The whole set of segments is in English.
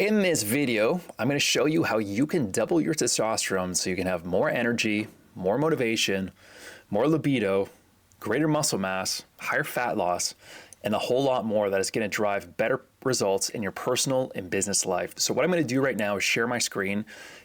In this video, I'm going to show you how you can double your testosterone so you can have more energy, more motivation, more libido, greater muscle mass, higher fat loss, and a whole lot more that is going to drive better results in your personal and business life. So what I'm going to do right now is share my screen,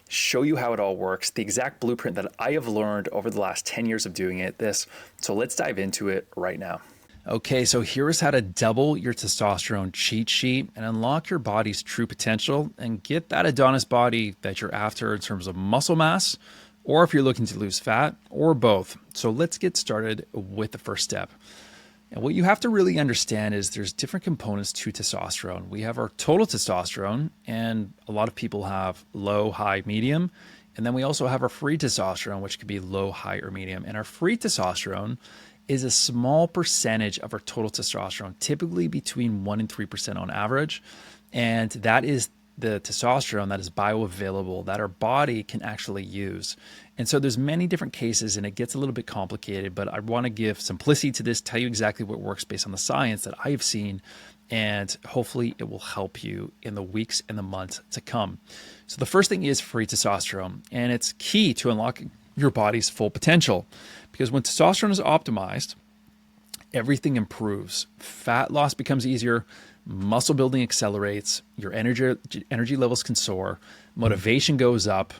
show you how it all works, the exact blueprint that I have learned over the last 10 years of doing this. So let's dive into it right now. Okay, so here is how to double your testosterone cheat sheet and unlock your body's true potential and get that Adonis body that you're after in terms of muscle mass, or if you're looking to lose fat, or both. So let's get started with the first step. And what you have to really understand is there's different components to testosterone. We have our total testosterone, and a lot of people have low, high, medium. And then we also have our free testosterone, which could be low, high, or medium. And our free testosterone is a small percentage of our total testosterone, typically between 1% and 3% on average. And that is the testosterone that is bioavailable, that our body can actually use. And so there's many different cases, and it gets a little bit complicated, but I want to give simplicity to this, tell you exactly what works based on the science that I have seen, and hopefully it will help you in the weeks and the months to come. So the first thing is free testosterone, and it's key to unlocking your body's full potential, because when testosterone is optimized, everything improves. Fat loss becomes easier, muscle building accelerates, your energy levels can soar, motivation goes up,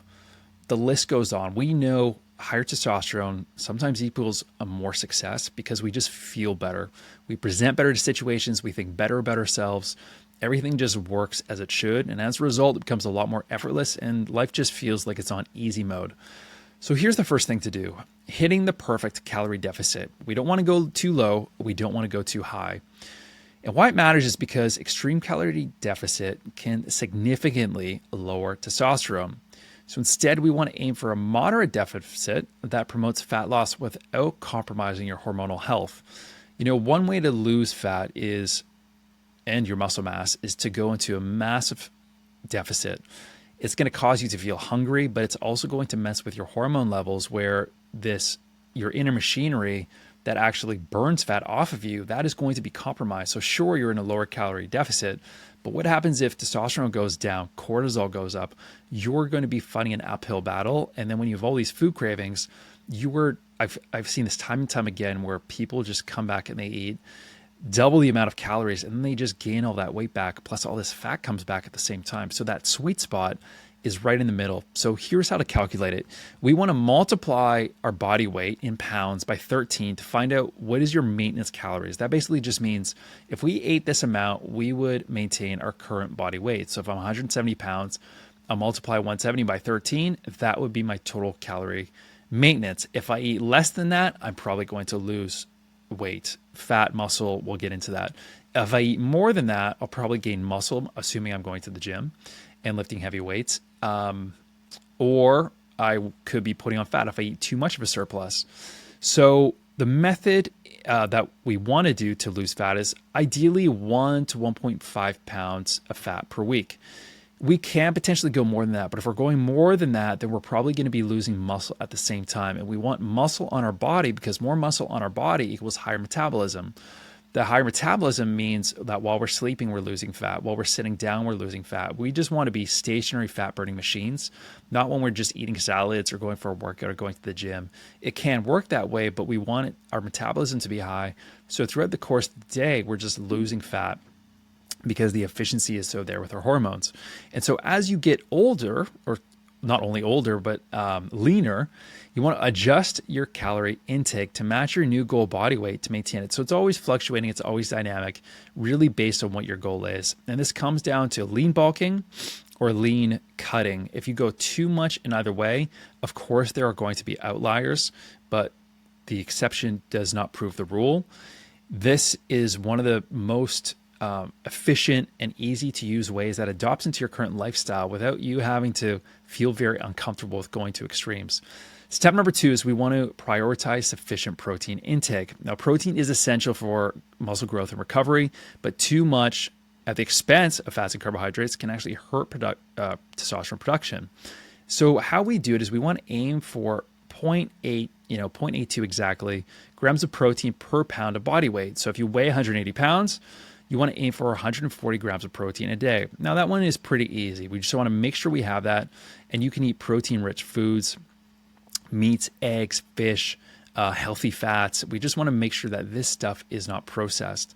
the list goes on. We know higher testosterone sometimes equals a more success because we just feel better. We present better to situations, we think better about ourselves. Everything just works as it should, and as a result, it becomes a lot more effortless, and life just feels like it's on easy mode. So here's the first thing to do: hitting the perfect calorie deficit. We don't want to go too low, we don't want to go too high. And why it matters is because extreme calorie deficit can significantly lower testosterone. So instead, we want to aim for a moderate deficit that promotes fat loss without compromising your hormonal health. You know, one way to lose fat and your muscle mass is to go into a massive deficit. It's going to cause you to feel hungry, but it's also going to mess with your hormone levels, where your inner machinery that actually burns fat off of you, that is going to be compromised. So sure, you're in a lower calorie deficit, but what happens if testosterone goes down, cortisol goes up? You're going to be fighting an uphill battle. And then when you have all these food cravings, I've seen this time and time again where people just come back and they eat double the amount of calories, and then they just gain all that weight back, plus all this fat comes back at the same time. So that sweet spot is right in the middle. So here's how to calculate it. We want to multiply our body weight in pounds by 13 to find out what is your maintenance calories. That basically just means if we ate this amount, we would maintain our current body weight. So if I'm 170 pounds, I'll multiply 170 by 13. That would be my total calorie maintenance. If I eat less than that, I'm probably going to lose weight, fat, muscle, we'll get into that. If I eat more than that, I'll probably gain muscle, assuming I'm going to the gym and lifting heavy weights. Or I could be putting on fat if I eat too much of a surplus. So the method that we want to do to lose fat is ideally 1 to 1.5 pounds of fat per week. We can potentially go more than that, but if we're going more than that, then we're probably going to be losing muscle at the same time. And we want muscle on our body because more muscle on our body equals higher metabolism. The higher metabolism means that while we're sleeping, we're losing fat. While we're sitting down, we're losing fat. We just want to be stationary fat burning machines, not when we're just eating salads or going for a workout or going to the gym. It can work that way, but we want our metabolism to be high. So throughout the course of the day, we're just losing fat because the efficiency is so there with our hormones. And so as you get older, or not only older, but leaner, you want to adjust your calorie intake to match your new goal body weight to maintain it. So it's always fluctuating, it's always dynamic, really based on what your goal is. And this comes down to lean bulking or lean cutting. If you go too much in either way, of course there are going to be outliers, but the exception does not prove the rule. This is one of the most efficient and easy to use ways that adopts into your current lifestyle without you having to feel very uncomfortable with going to extremes. Step number 2 is we want to prioritize sufficient protein intake. Now, protein is essential for muscle growth and recovery, but too much at the expense of fats and carbohydrates can actually hurt testosterone production. So how we do it is we want to aim for 0.8, 0.82 exactly grams of protein per pound of body weight. So if you weigh 180 pounds, you want to aim for 140 grams of protein a day. Now, that one is pretty easy. We just want to make sure we have that. And you can eat protein-rich foods, meats, eggs, fish, healthy fats. We just want to make sure that this stuff is not processed.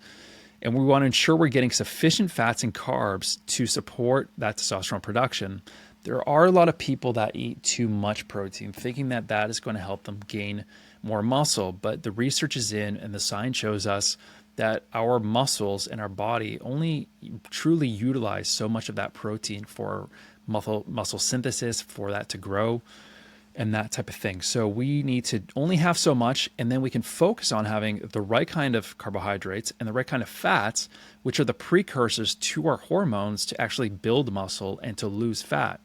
And we want to ensure we're getting sufficient fats and carbs to support that testosterone production. There are a lot of people that eat too much protein, thinking that that is going to help them gain more muscle. But the research is in, and the science shows us that our muscles and our body only truly utilize so much of that protein for muscle synthesis, for that to grow, and that type of thing. So we need to only have so much, and then we can focus on having the right kind of carbohydrates and the right kind of fats, which are the precursors to our hormones to actually build muscle and to lose fat.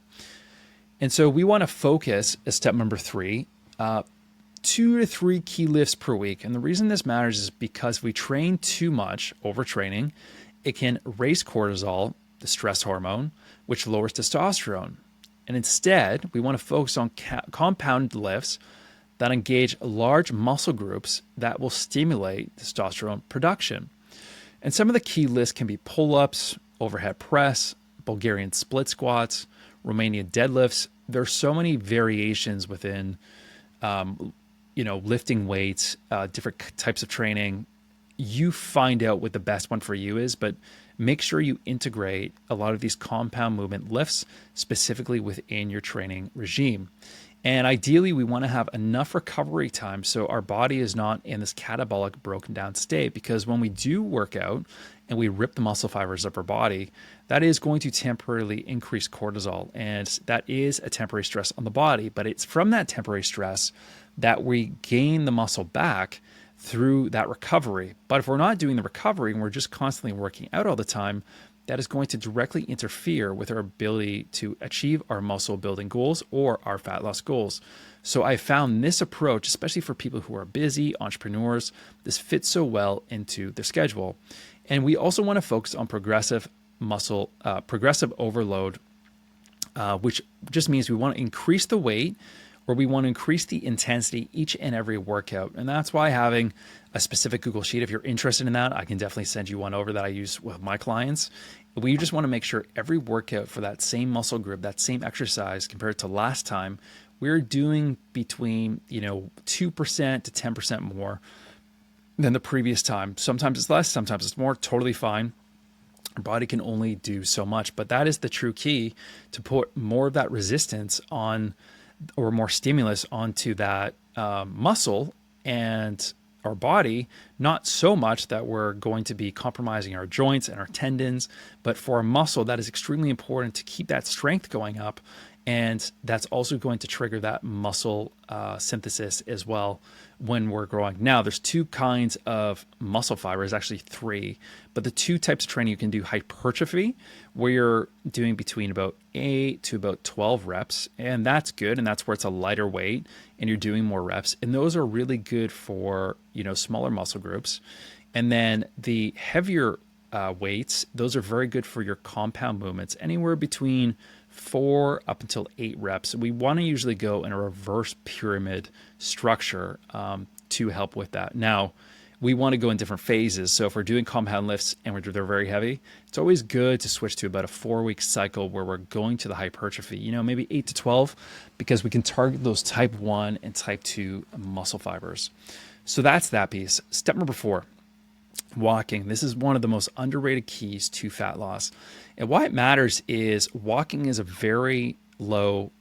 And so we want to focus, as step number 3, 2 to 3 key lifts per week. And the reason this matters is because if we train too much, overtraining, it can raise cortisol, the stress hormone, which lowers testosterone. And instead, we want to focus on compound lifts that engage large muscle groups that will stimulate testosterone production. And some of the key lifts can be pull-ups, overhead press, Bulgarian split squats, Romanian deadlifts. There's so many variations within, lifting weights, different types of training. You find out what the best one for you is, but make sure you integrate a lot of these compound movement lifts specifically within your training regime. And ideally, we want to have enough recovery time so our body is not in this catabolic, broken down state. Because when we do work out and we rip the muscle fibers of our body, that is going to temporarily increase cortisol. And that is a temporary stress on the body. But it's from that temporary stress that we gain the muscle back through that recovery. But if we're not doing the recovery and we're just constantly working out all the time, that is going to directly interfere with our ability to achieve our muscle building goals or our fat loss goals. So I found this approach, especially for people who are busy, entrepreneurs, this fits so well into their schedule. And we also want to focus on progressive overload, which just means we want to increase the weight, or we want to increase the intensity each and every workout. And that's why having a specific Google Sheet, if you're interested in that, I can definitely send you one over that I use with my clients. We just want to make sure every workout for that same muscle group, that same exercise compared to last time, we're doing between 2% to 10% more than the previous time. Sometimes it's less, sometimes it's more, totally fine. Our body can only do so much, but that is the true key to put more of that resistance on, or more stimulus onto that muscle and our body, not so much that we're going to be compromising our joints and our tendons, but for a muscle, that is extremely important to keep that strength going up. And that's also going to trigger that muscle synthesis as well when we're growing. Now, there's 2 kinds of muscle fibers, actually 3, but the 2 types of training you can do: hypertrophy, where you're doing between about 8 to about 12 reps, and that's good, and that's where it's a lighter weight and you're doing more reps. And those are really good for, smaller muscle groups. And then the heavier weights, those are very good for your compound movements, anywhere between 4 up until 8 reps. We want to usually go in a reverse pyramid structure to help with that. Now, we want to go in different phases. So if we're doing compound lifts and they're very heavy, it's always good to switch to about a 4-week cycle where we're going to the hypertrophy, maybe 8 to 12, because we can target those type 1 and type 2 muscle fibers. So that's that piece. Step number 4. Walking. This is one of the most underrated keys to fat loss. And why it matters is walking is a very low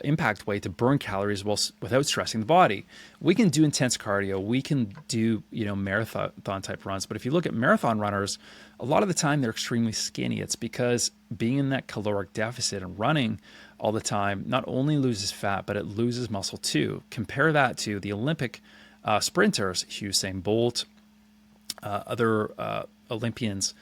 impact way to burn calories without stressing the body. We can do intense cardio. We can do, marathon type runs. But if you look at marathon runners, a lot of the time they're extremely skinny. It's because being in that caloric deficit and running all the time not only loses fat, but it loses muscle too. Compare that to the Olympic sprinters, Usain Bolt, other Olympians.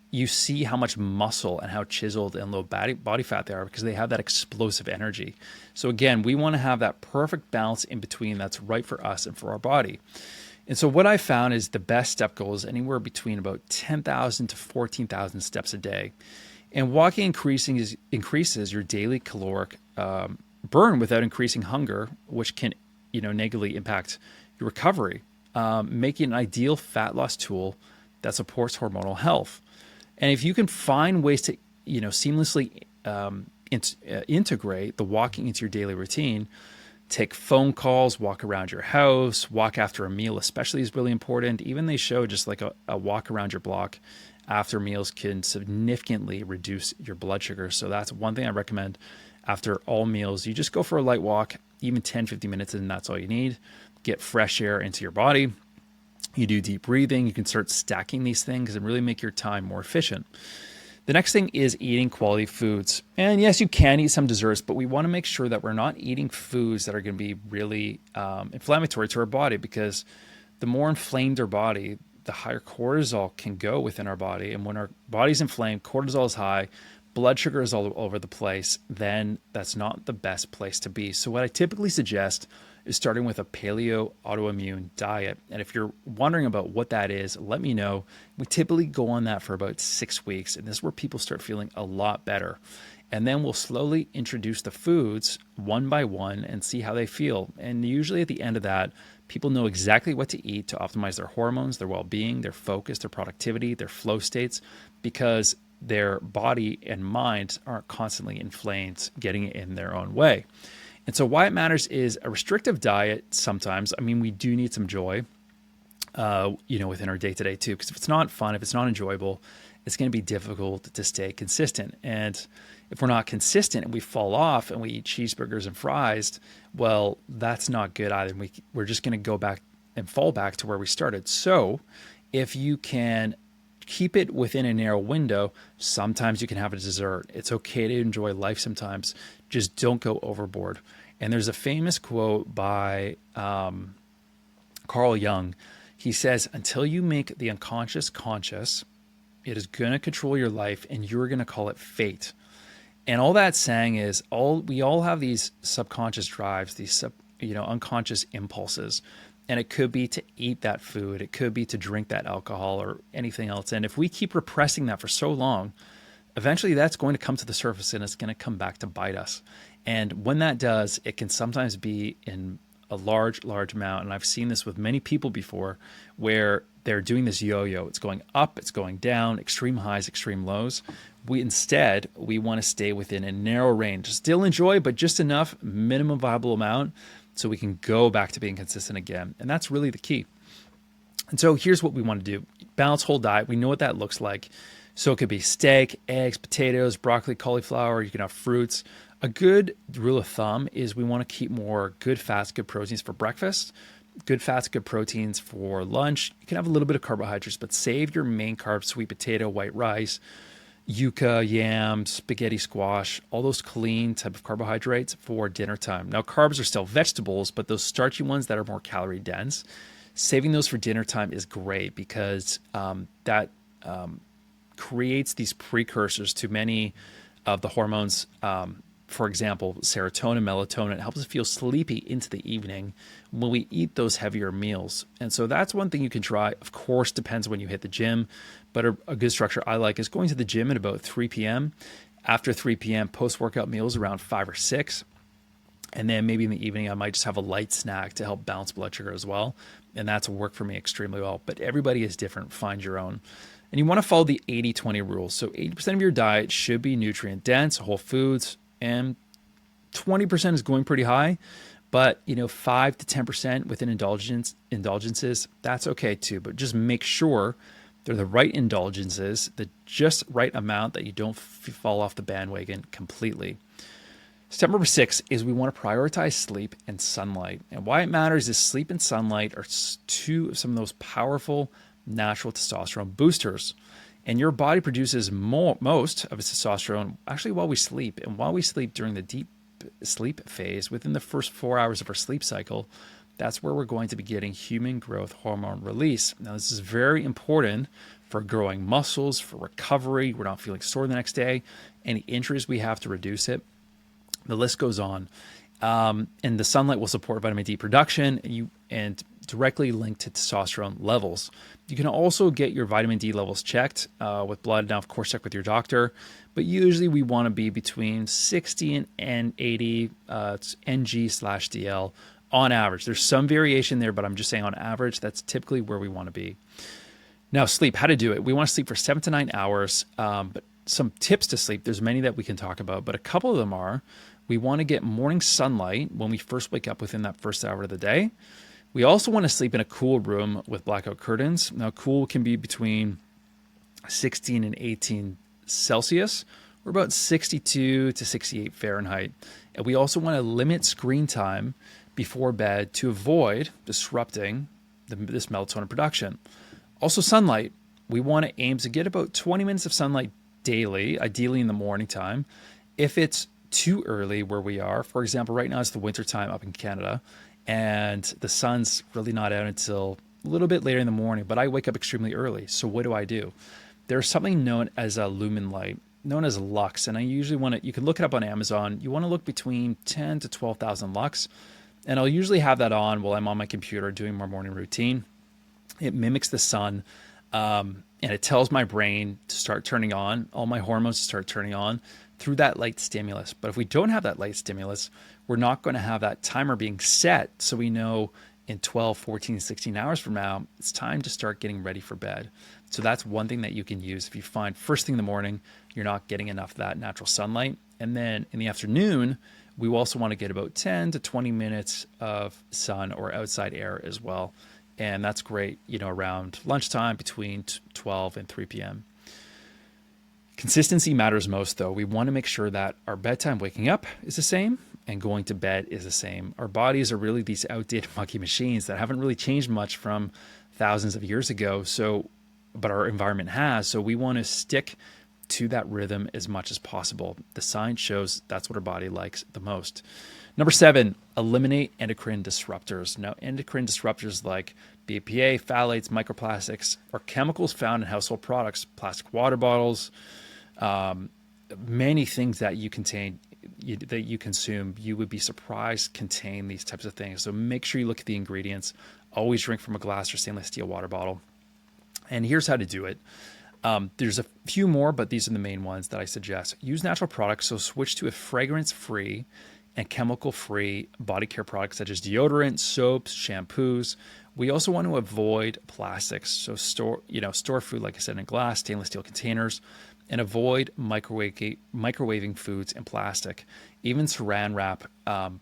You see how much muscle and how chiseled and low body fat they are because they have that explosive energy. So again, we want to have that perfect balance in between that's right for us and for our body. And so what I found is the best step goal is anywhere between about 10,000 to 14,000 steps a day. And walking increases your daily caloric burn without increasing hunger, which can negatively impact your recovery, making an ideal fat loss tool that supports hormonal health. And if you can find ways to, seamlessly integrate the walking into your daily routine, take phone calls, walk around your house, walk after a meal especially is really important. Even they show just like a walk around your block after meals can significantly reduce your blood sugar. So that's one thing I recommend after all meals. You just go for a light walk, even 10-15 minutes, and that's all you need. Get fresh air into your body. You do deep breathing. You can start stacking these things and really make your time more efficient. The next thing is eating quality foods. And yes, you can eat some desserts, but we want to make sure that we're not eating foods that are going to be really inflammatory to our body, because the more inflamed our body, the higher cortisol can go within our body. And when our body's inflamed, cortisol is high, blood sugar is all over the place, then that's not the best place to be. So what I typically suggest is starting with a paleo autoimmune diet. And if you're wondering about what that is, let me know. We typically go on that for about 6 weeks, and this is where people start feeling a lot better. And then we'll slowly introduce the foods one by one and see how they feel. And usually at the end of that, people know exactly what to eat to optimize their hormones, their well-being, their focus, their productivity, their flow states, because their body and mind aren't constantly inflamed, getting in their own way. And so why it matters is a restrictive diet sometimes, we do need some joy, within our day-to-day too, because if it's not fun, if it's not enjoyable, it's going to be difficult to stay consistent. And if we're not consistent and we fall off and we eat cheeseburgers and fries, well, that's not good either. We're just going to go back and fall back to where we started. So if you can keep it within a narrow window, sometimes you can have a dessert. It's okay to enjoy life sometimes. Just don't go overboard. And there's a famous quote by Carl Jung. He says, until you make the unconscious conscious, it is going to control your life and you're going to call it fate. And all that's saying is we all have these subconscious drives, these unconscious impulses. And it could be to eat that food. It could be to drink that alcohol or anything else. And if we keep repressing that for so long, eventually that's going to come to the surface and it's going to come back to bite us. And when that does, it can sometimes be in a large amount. And I've seen this with many people before where they're doing this yo-yo. It's going up, it's going down, extreme highs, extreme lows. We want to stay within a narrow range. Still enjoy, but just enough, minimum viable amount, so we can go back to being consistent again. And that's really the key. And so here's what we want to do. Balanced whole diet. We know what that looks like. So it could be steak, eggs, potatoes, broccoli, cauliflower. You can have fruits. A good rule of thumb is we want to keep more good fats, good proteins for breakfast, good fats, good proteins for lunch. You can have a little bit of carbohydrates, but save your main carbs, sweet potato, white rice, yuca, yams, spaghetti squash, all those clean type of carbohydrates for dinner time. Now, carbs are still vegetables, but those starchy ones that are more calorie dense, saving those for dinner time is great because that creates these precursors to many of the hormones. For example, serotonin, melatonin. It helps us feel sleepy into the evening when we eat those heavier meals. And so that's one thing you can try. Of course, depends when you hit the gym, but a good structure I like is going to the gym at about 3 p.m. After 3 p.m., post-workout meals around 5 or 6. And then maybe in the evening, I might just have a light snack to help balance blood sugar as well. And that's worked for me extremely well. But everybody is different. Find your own. And you want to follow the 80-20 rule. So 80% of your diet should be nutrient dense, whole foods, and 20% is going pretty high, but 5 to 10% within indulgences, that's okay too. But just make sure they're the right indulgences, the just right amount that you don't fall off the bandwagon completely. Step number 6 is we want to prioritize sleep and sunlight. And why it matters is sleep and sunlight are two of some of those powerful natural testosterone boosters. And your body produces most of its testosterone actually while we sleep. And while we sleep during the deep sleep phase, within the first 4 hours of our sleep cycle, that's where we're going to be getting human growth hormone release. Now, this is very important for growing muscles, for recovery. We're not feeling sore the next day. Any injuries we have to reduce it. The list goes on. And the sunlight will support vitamin D production and directly linked to testosterone levels. You can also get your vitamin D levels checked with blood. Now, of course, check with your doctor, but usually we want to be between 60 and 80 ng/dl on average. There's some variation there, but I'm just saying on average, that's typically where we want to be. Now, sleep, how to do it. We want to sleep for 7 to 9 hours, but some tips to sleep, there's many that we can talk about, but a couple of them are, we want to get morning sunlight when we first wake up within that first hour of the day. We also want to sleep in a cool room with blackout curtains. Now, cool can be between 16 and 18 Celsius, or about 62 to 68 Fahrenheit. And we also want to limit screen time before bed to avoid disrupting this melatonin production. Also, sunlight. We want to aim to get about 20 minutes of sunlight daily, ideally in the morning time. If it's too early where we are, for example, right now it's the winter time up in Canada, and the sun's really not out until a little bit later in the morning, but I wake up extremely early. So what do? There's something known as a lumen light, known as lux, and I usually want to, you can look it up on Amazon. You want to look between 10 to 12,000 lux, and I'll usually have that on while I'm on my computer doing my morning routine. It mimics the sun, and it tells my brain to start turning on, all my hormones to start turning on through that light stimulus. But if we don't have that light stimulus, we're not going to have that timer being set, so we know in 12, 14, 16 hours from now, it's time to start getting ready for bed. So that's one thing that you can use if you find first thing in the morning, you're not getting enough of that natural sunlight. And then in the afternoon, we also want to get about 10 to 20 minutes of sun or outside air as well. And that's great, around lunchtime between 12 and 3 p.m. Consistency matters most, though. We want to make sure that our bedtime waking up is the same and going to bed is the same. Our bodies are really these outdated monkey machines that haven't really changed much from thousands of years ago. But our environment has. So we want to stick to that rhythm as much as possible. The science shows that's what our body likes the most. Number 7, eliminate endocrine disruptors. Now, endocrine disruptors like BPA, phthalates, microplastics are chemicals found in household products, plastic water bottles, many things that you consume, you would be surprised contain these types of things. So make sure you look at the ingredients. Always drink from a glass or stainless steel water bottle. And here's how to do it. There's a few more, but these are the main ones that I suggest. Use natural products, so switch to a fragrance-free and chemical-free body care products such as deodorant, soaps, shampoos. We also want to avoid plastics, so store food, like I said, in glass, stainless steel containers, and avoid microwaving foods in plastic. Even saran wrap,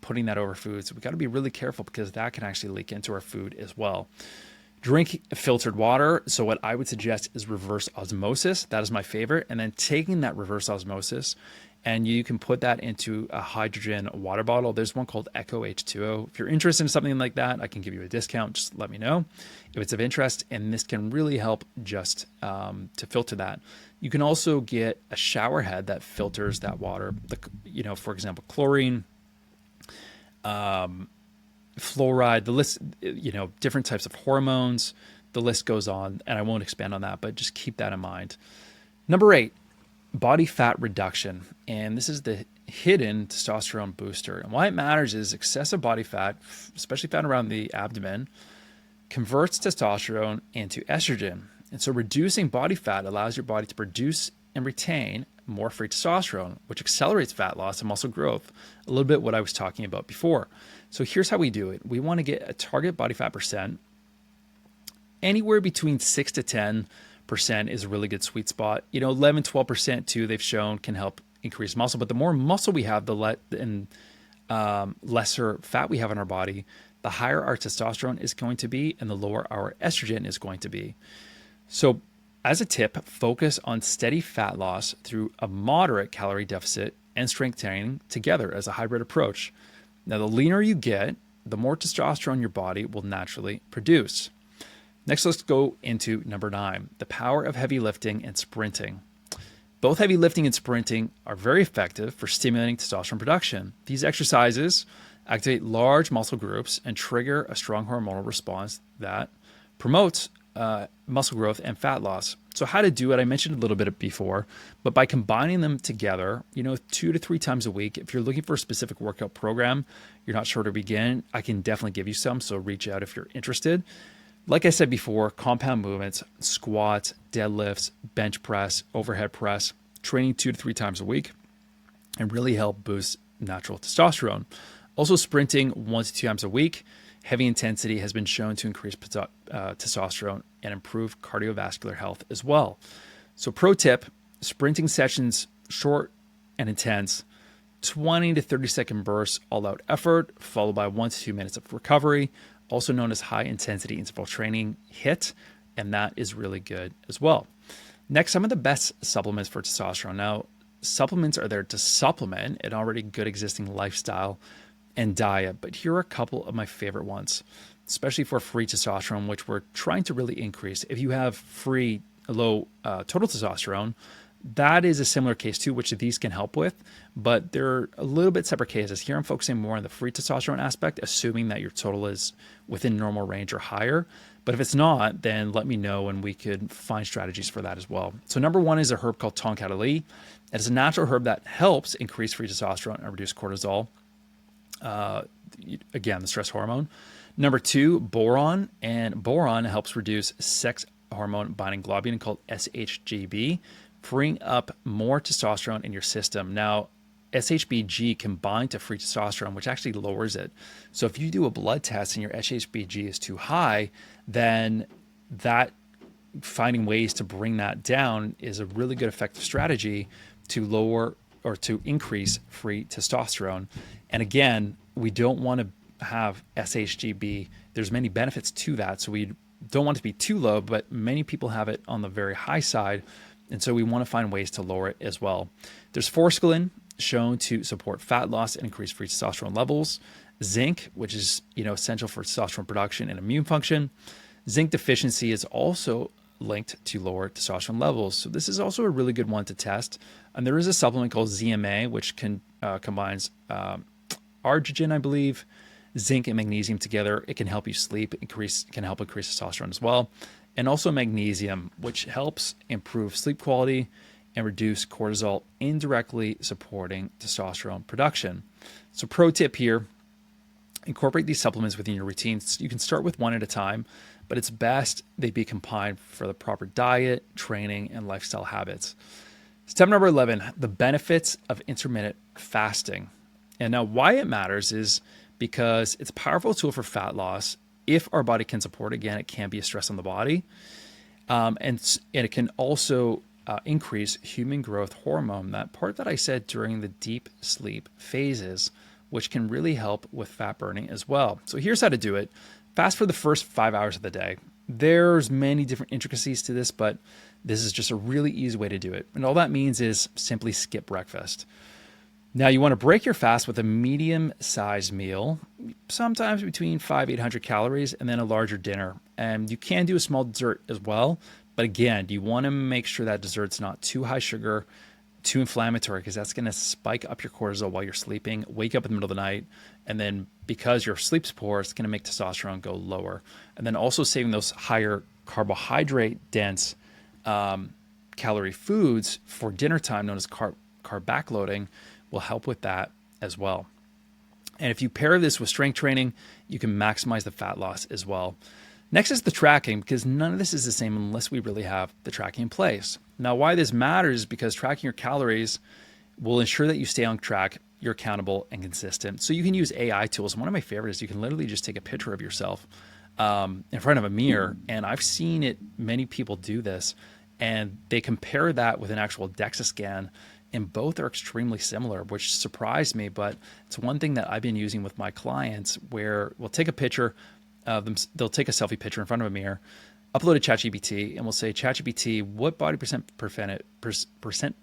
putting that over foods, we got to be really careful because that can actually leak into our food as well. Drink filtered water. So what I would suggest is reverse osmosis. That is my favorite. And then taking that reverse osmosis, and you can put that into a hydrogen water bottle. There's one called Echo H2O. If you're interested in something like that, I can give you a discount. Just let me know if it's of interest. And this can really help just to filter that. You can also get a shower head that filters that water. For example, chlorine, fluoride, the list, different types of hormones, the list goes on, and I won't expand on that, but just keep that in mind. Number 8, body fat reduction. And this is the hidden testosterone booster. And why it matters is excessive body fat, especially found around the abdomen, converts testosterone into estrogen. And so reducing body fat allows your body to produce and retain more free testosterone, which accelerates fat loss and muscle growth. A little bit what I was talking about before. So here's how we do it. We want to get a target body fat percent. Anywhere between 6 to 10% is a really good sweet spot. 11, 12% too, they've shown can help increase muscle. But the more muscle we have, lesser fat we have in our body, the higher our testosterone is going to be and the lower our estrogen is going to be. So as a tip, focus on steady fat loss through a moderate calorie deficit and strength training together as a hybrid approach. Now, the leaner you get, the more testosterone your body will naturally produce. Next, let's go into number 9, the power of heavy lifting and sprinting. Both heavy lifting and sprinting are very effective for stimulating testosterone production. These exercises activate large muscle groups and trigger a strong hormonal response that promotes muscle growth and fat loss. So how to do it, I mentioned a little bit before, but by combining them together, 2 to 3 times a week, if you're looking for a specific workout program, you're not sure where to begin, I can definitely give you some, so reach out if you're interested. Like I said before, compound movements, squats, deadlifts, bench press, overhead press, training 2 to 3 times a week, and really help boost natural testosterone. Also sprinting 1 to 2 times a week Heavy intensity has been shown to increase testosterone and improve cardiovascular health as well. So pro tip, sprinting sessions, short and intense, 20 to 30-second bursts, all-out effort, followed by 1 to 2 minutes of recovery, also known as high-intensity interval training HIIT, and that is really good as well. Next, some of the best supplements for testosterone. Now, supplements are there to supplement an already good existing lifestyle and diet, but here are a couple of my favorite ones, especially for free testosterone, which we're trying to really increase. If you have free low total testosterone, that is a similar case too, which these can help with, but they're a little bit separate cases. Here I'm focusing more on the free testosterone aspect, assuming that your total is within normal range or higher. But if it's not, then let me know and we could find strategies for that as well. So number one is a herb called Tonkatali. It is a natural herb that helps increase free testosterone and reduce cortisol. Again, the stress hormone. Number two, boron. And boron helps reduce sex hormone binding globulin called SHGB, freeing up more testosterone in your system. Now, SHBG can bind to free testosterone, which actually lowers it. So if you do a blood test and your SHBG is too high, then that finding ways to bring that down is a really good effective strategy to lower or to increase free testosterone. And again, we don't want to have SHGB. There's many benefits to that. So we don't want it to be too low, but many people have it on the very high side. And so we want to find ways to lower it as well. There's forskolin, shown to support fat loss and increase free testosterone levels. Zinc, which is essential for testosterone production and immune function. Zinc deficiency is also linked to lower testosterone levels. So this is also a really good one to test. And there is a supplement called ZMA, which combines arginine, I believe, zinc and magnesium together. It can help you sleep, can help increase testosterone as well. And also magnesium, which helps improve sleep quality and reduce cortisol, indirectly supporting testosterone production. So pro tip here, incorporate these supplements within your routines. You can start with one at a time, but it's best they be combined for the proper diet, training, and lifestyle habits. Step number 11, the benefits of intermittent fasting. And now why it matters is because it's a powerful tool for fat loss. If our body can support it, again, it can be a stress on the body. And it can also increase human growth hormone, that part that I said during the deep sleep phases, which can really help with fat burning as well. So here's how to do it. Fast for the first 5 hours of the day. There's many different intricacies to this, but this is just a really easy way to do it. And all that means is simply skip breakfast. Now you want to break your fast with a medium-sized meal, sometimes between 500-800 calories, and then a larger dinner. And you can do a small dessert as well. But again, you want to make sure that dessert's not too high sugar, too inflammatory, because that's going to spike up your cortisol while you're sleeping, wake up in the middle of the night, and then because your sleep's poor, it's going to make testosterone go lower. And then also saving those higher carbohydrate-dense calorie foods for dinner time, known as carb backloading, will help with that as well. And if you pair this with strength training, you can maximize the fat loss as well. Next is the tracking, because none of this is the same unless we really have the tracking in place. Now, why this matters is because tracking your calories will ensure that you stay on track, you're accountable and consistent. So you can use AI tools. One of my favorites is you can literally just take a picture of yourself in front of a mirror. And I've seen it, many people do this, and they compare that with an actual DEXA scan, and both are extremely similar, which surprised me. But it's one thing that I've been using with my clients, where we'll take a picture of them, they'll take a selfie picture in front of a mirror, upload it to ChatGPT, and we'll say, ChatGPT, what body percent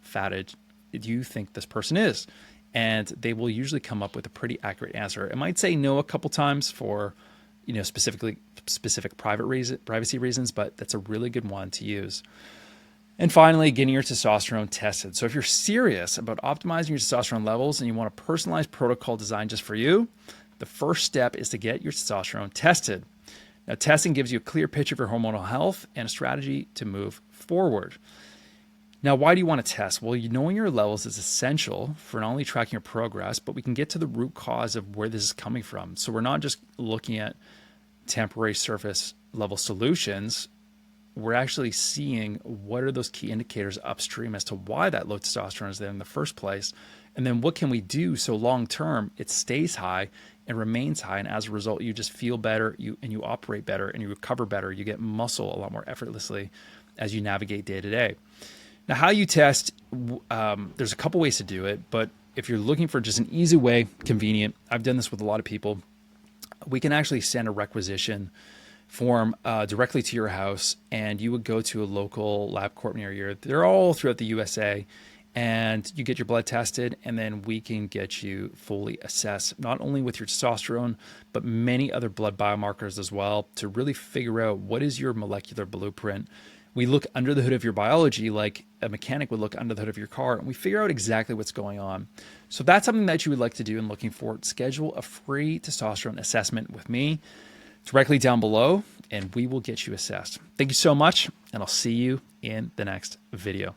fatted do you think this person is? And they will usually come up with a pretty accurate answer. It might say no a couple times for specific privacy reasons, but that's a really good one to use. And finally, getting your testosterone tested. So if you're serious about optimizing your testosterone levels and you want a personalized protocol designed just for you, the first step is to get your testosterone tested. Now, testing gives you a clear picture of your hormonal health and a strategy to move forward. Now, why do you want to test? Well, knowing your levels is essential for not only tracking your progress, but we can get to the root cause of where this is coming from. So we're not just looking at temporary surface level solutions. We're actually seeing what are those key indicators upstream as to why that low testosterone is there in the first place. And then what can we do so long term it stays high, and remains high. And as a result, you just feel better, you operate better, and you recover better. You get muscle a lot more effortlessly as you navigate day to day. Now, how you test, there's a couple ways to do it, but if you're looking for just an easy way, convenient, I've done this with a lot of people. We can actually send a requisition form directly to your house, and you would go to a local LabCorp near you. They're all throughout the USA, and you get your blood tested, and then we can get you fully assessed, not only with your testosterone, but many other blood biomarkers as well, to really figure out what is your molecular blueprint. We look under the hood of your biology like a mechanic would look under the hood of your car, and we figure out exactly what's going on. So that's something that you would like to do and looking for. Schedule a free testosterone assessment with me directly down below, and we will get you assessed. Thank you so much, and I'll see you in the next video.